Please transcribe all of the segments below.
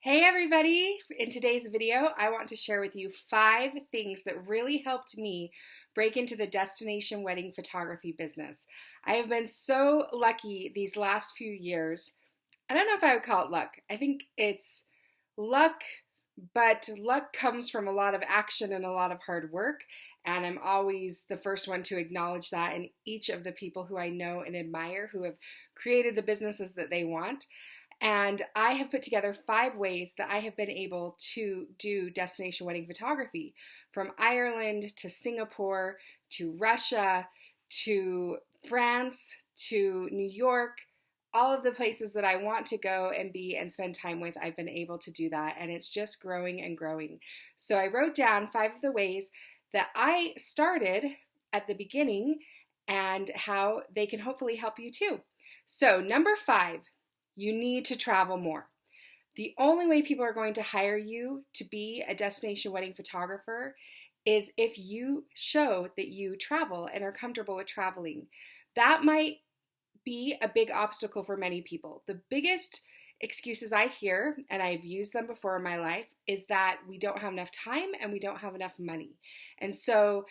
Hey everybody! In today's video, I want to share with you 5 things that really helped me break into the destination wedding photography business. I have been so lucky these last few years. I don't know if I would call it luck. I think it's luck, but luck comes from a lot of action and a lot of hard work, and I'm always the first one to acknowledge that in each of the people who I know and admire who have created the businesses that they want. And I have put together 5 ways that I have been able to do destination wedding photography, from Ireland to Singapore to Russia to France to New York. All of the places that I want to go and be and spend time with, I've been able to do that, and it's just growing and growing. So I wrote down 5 of the ways that I started at the beginning and how they can hopefully help you too. So number 5, you need to travel more. The only way people are going to hire you to be a destination wedding photographer is if you show that you travel and are comfortable with traveling. That might be a big obstacle for many people. The biggest excuses I hear, and I've used them before in my life, is that we don't have enough time and we don't have enough money. And so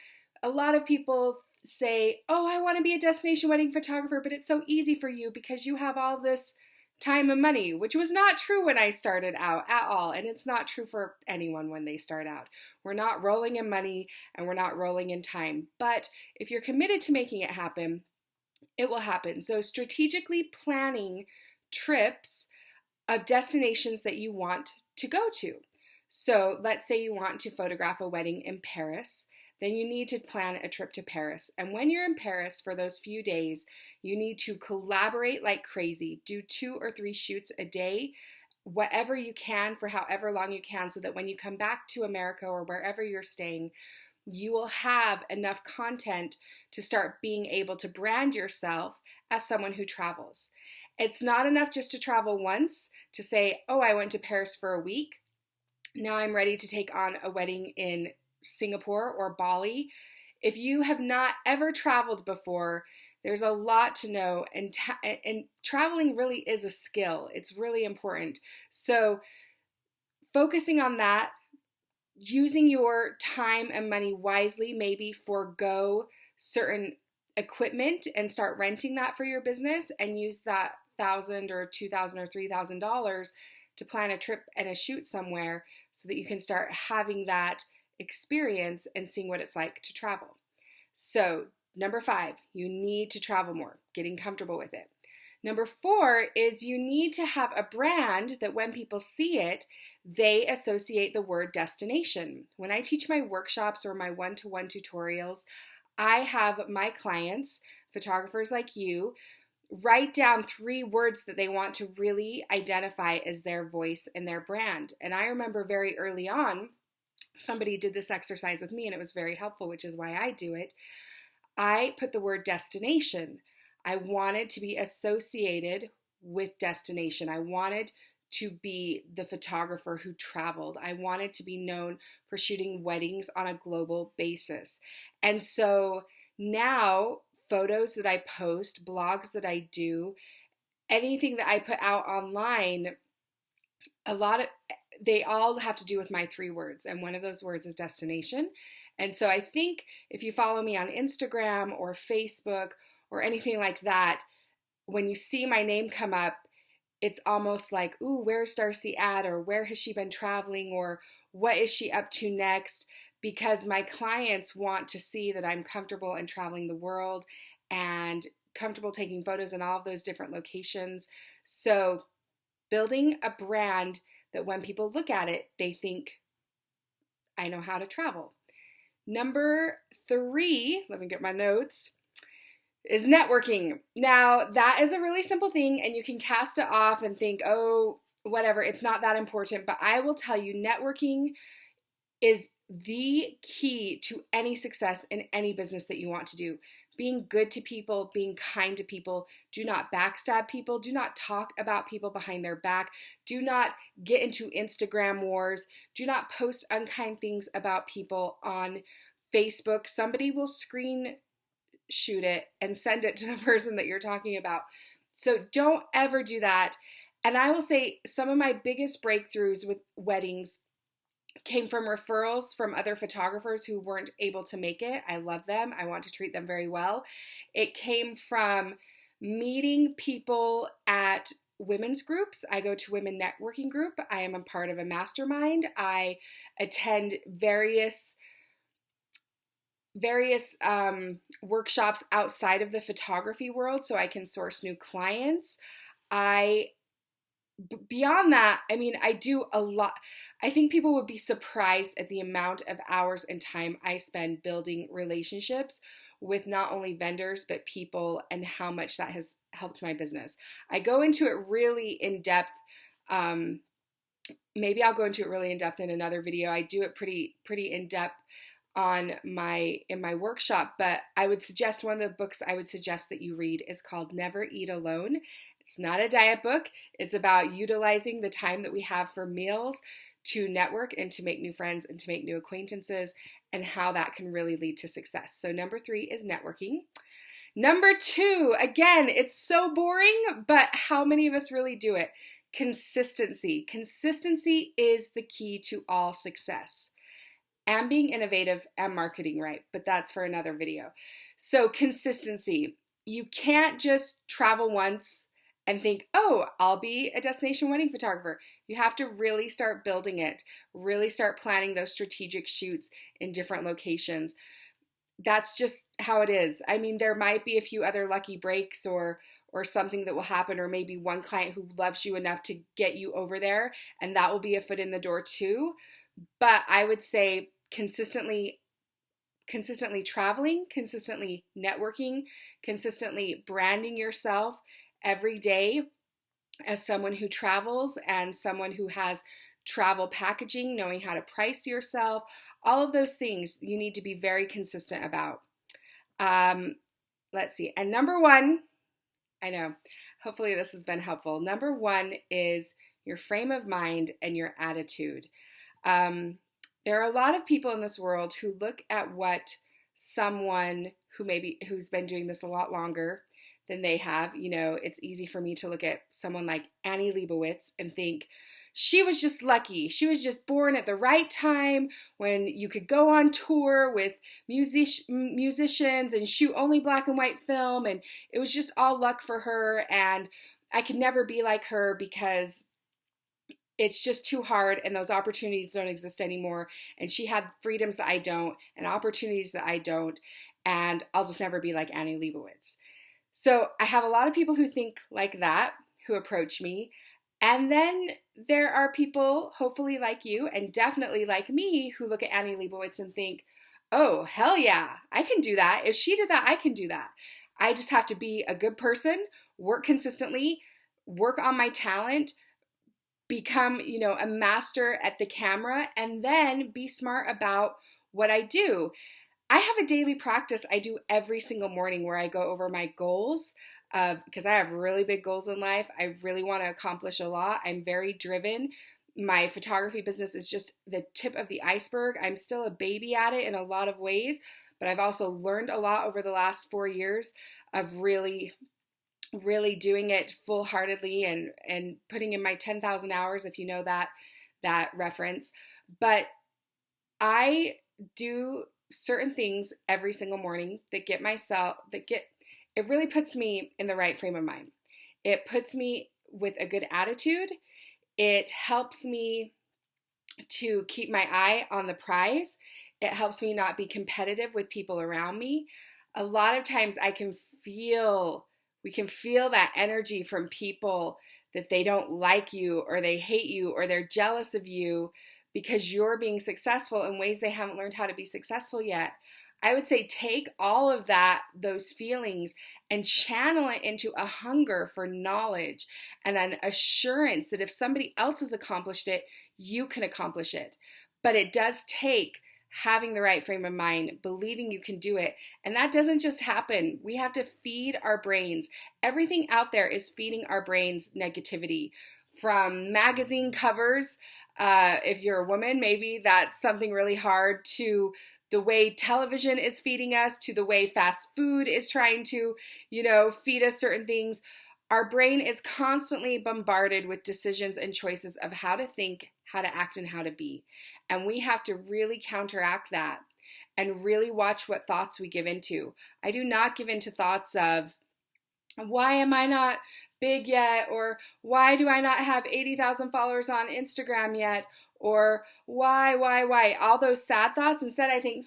a lot of people say, oh, I want to be a destination wedding photographer, but it's so easy for you because you have all this time and money, which was not true when I started out at all. And it's not true for anyone when they start out. We're not rolling in money and we're not rolling in time. But if you're committed to making it happen, it will happen. So strategically planning trips of destinations that you want to go to. So let's say you want to photograph a wedding in Paris. Then you need to plan a trip to Paris. And when you're in Paris for those few days, you need to collaborate like crazy. Do 2 or 3 shoots a day, whatever you can for however long you can, so that when you come back to America or wherever you're staying, you will have enough content to start being able to brand yourself as someone who travels. It's not enough just to travel once to say, oh, I went to Paris for a week. Now I'm ready to take on a wedding in Singapore or Bali. If you have not ever traveled before, there's a lot to know, and traveling really is a skill. It's really important. So focusing on that, using your time and money wisely, maybe forego certain equipment and start renting that for your business, and use that $1,000 or $2,000 or $3,000 to plan a trip and a shoot somewhere so that you can start having that experience and seeing what it's like to travel. So number 5, you need to travel more, getting comfortable with it. Number 4 is you need to have a brand that when people see it, they associate the word destination. When I teach my workshops or my one-to-one tutorials, I have my clients, photographers like you, write down 3 words that they want to really identify as their voice and their brand. And I remember very early on, somebody did this exercise with me and it was very helpful, which is why I do it. I put the word destination. I wanted to be associated with destination. I wanted to be the photographer who traveled. I wanted to be known for shooting weddings on a global basis. And so now photos that I post, blogs that I do, anything that I put out online, they all have to do with my 3 words, and one of those words is destination. And so I think if you follow me on Instagram or Facebook or anything like that, when you see my name come up, it's almost like, ooh, where's Darcy at? Or where has she been traveling? Or what is she up to next? Because my clients want to see that I'm comfortable in traveling the world and comfortable taking photos in all of those different locations. So building a brand that when people look at it, they think, I know how to travel. Number 3, let me get my notes, is networking. Now, that is a really simple thing, and you can cast it off and think, oh, whatever, it's not that important. But I will tell you, networking is the key to any success in any business that you want to do. Being good to people, being kind to people. Do not backstab people. Do not talk about people behind their back. Do not get into Instagram wars. Do not post unkind things about people on Facebook. Somebody will screen shoot it and send it to the person that you're talking about. So don't ever do that. And I will say some of my biggest breakthroughs with weddings came from referrals from other photographers who weren't able to make it. I love them. I want to treat them very well. It came from meeting people at women's groups. I go to women networking group. I am a part of a mastermind. I attend various workshops outside of the photography world so I can source new clients. Beyond that, I mean, I do a lot. I think people would be surprised at the amount of hours and time I spend building relationships with not only vendors, but people, and how much that has helped my business. I go into it really in depth. Maybe I'll go into it really in depth in another video. I do it pretty in depth in my workshop, but I would suggest one of the books I would suggest that you read is called Never Eat Alone. It's not a diet book. It's about utilizing the time that we have for meals to network and to make new friends and to make new acquaintances, and how that can really lead to success. So number 3 is networking. Number 2, again, it's so boring, but how many of us really do it? Consistency. Consistency is the key to all success. And being innovative and marketing right, but that's for another video. So consistency. You can't just travel once and think, oh, I'll be a destination wedding photographer. You have to really start building it, really start planning those strategic shoots in different locations. That's just how it is. I mean, there might be a few other lucky breaks or something that will happen, or maybe one client who loves you enough to get you over there, and that will be a foot in the door too. But I would say consistently traveling, consistently networking, consistently branding yourself every day as someone who travels and someone who has travel packaging, knowing how to price yourself, all of those things you need to be very consistent about. Let's see. And number 1, I know, hopefully this has been helpful. Number 1 is your frame of mind and your attitude. There are a lot of people in this world who look at what someone who's been doing this a lot longer than they have. You know, it's easy for me to look at someone like Annie Leibovitz and think, she was just lucky. She was just born at the right time when you could go on tour with musicians and shoot only black and white film, and it was just all luck for her, and I could never be like her because it's just too hard and those opportunities don't exist anymore, and she had freedoms that I don't and opportunities that I don't, and I'll just never be like Annie Leibovitz. So I have a lot of people who think like that, who approach me. And then there are people, hopefully like you and definitely like me, who look at Annie Leibovitz and think, oh, hell yeah, I can do that. If she did that, I can do that. I just have to be a good person, work consistently, work on my talent, become, a master at the camera, and then be smart about what I do. I have a daily practice I do every single morning where I go over my goals, because I have really big goals in life. I really want to accomplish a lot. I'm very driven. My photography business is just the tip of the iceberg. I'm still a baby at it in a lot of ways, but I've also learned a lot over the last 4 years of really doing it full-heartedly and putting in my 10,000 hours, if you know that reference. But I do certain things every single morning that it really puts me in the right frame of mind. It puts me with a good attitude. It helps me to keep my eye on the prize. It helps me not be competitive with people around me. A lot of times we can feel that energy from people that they don't like you or they hate you or they're jealous of you because you're being successful in ways they haven't learned how to be successful yet. I would say take all of those feelings and channel it into a hunger for knowledge and an assurance that if somebody else has accomplished it, you can accomplish it. But it does take having the right frame of mind, believing you can do it. And that doesn't just happen. We have to feed our brains. Everything out there is feeding our brains negativity. From magazine covers, if you're a woman, maybe that's something really hard, to the way television is feeding us, to the way fast food is trying to, feed us certain things. Our brain is constantly bombarded with decisions and choices of how to think, how to act, and how to be. And we have to really counteract that and really watch what thoughts we give into. I do not give into thoughts of, why am I not big yet? Or why do I not have 80,000 followers on Instagram yet? Or why? All those sad thoughts. Instead, I think,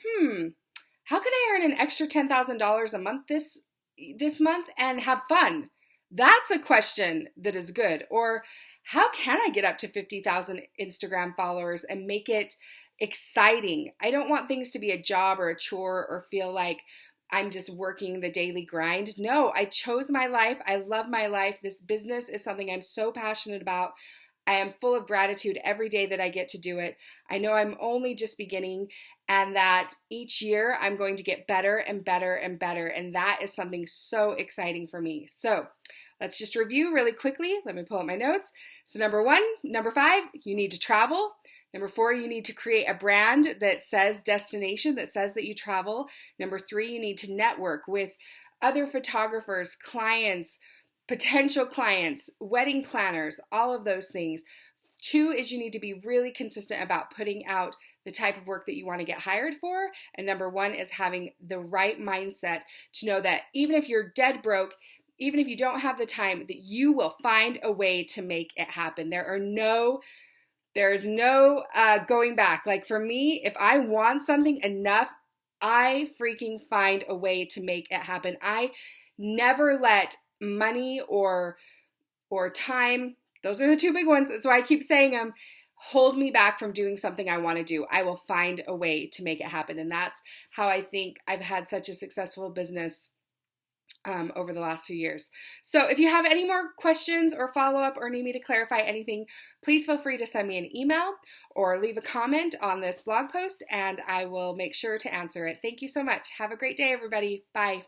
how can I earn an extra $10,000 a month this month and have fun? That's a question that is good. Or how can I get up to 50,000 Instagram followers and make it exciting? I don't want things to be a job or a chore or feel like I'm just working the daily grind. No, I chose my life. I love my life. This business is something I'm so passionate about. I am full of gratitude every day that I get to do it. I know I'm only just beginning and that each year I'm going to get better and better and better. And that is something so exciting for me. So let's just review really quickly. Let me pull up my notes. So number 5, you need to travel. Number 4, you need to create a brand that says destination, that says that you travel. Number 3, you need to network with other photographers, clients, potential clients, wedding planners, all of those things. 2 is you need to be really consistent about putting out the type of work that you want to get hired for. And number 1 is having the right mindset to know that even if you're dead broke, even if you don't have the time, that you will find a way to make it happen. There's no going back. Like for me, if I want something enough, I freaking find a way to make it happen. I never let money or time, those are the 2 big ones, that's why I keep saying them, hold me back from doing something I want to do. I will find a way to make it happen. And that's how I think I've had such a successful business over the last few years. So if you have any more questions or follow-up or need me to clarify anything, please feel free to send me an email or leave a comment on this blog post and I will make sure to answer it. Thank you so much. Have a great day, everybody. Bye.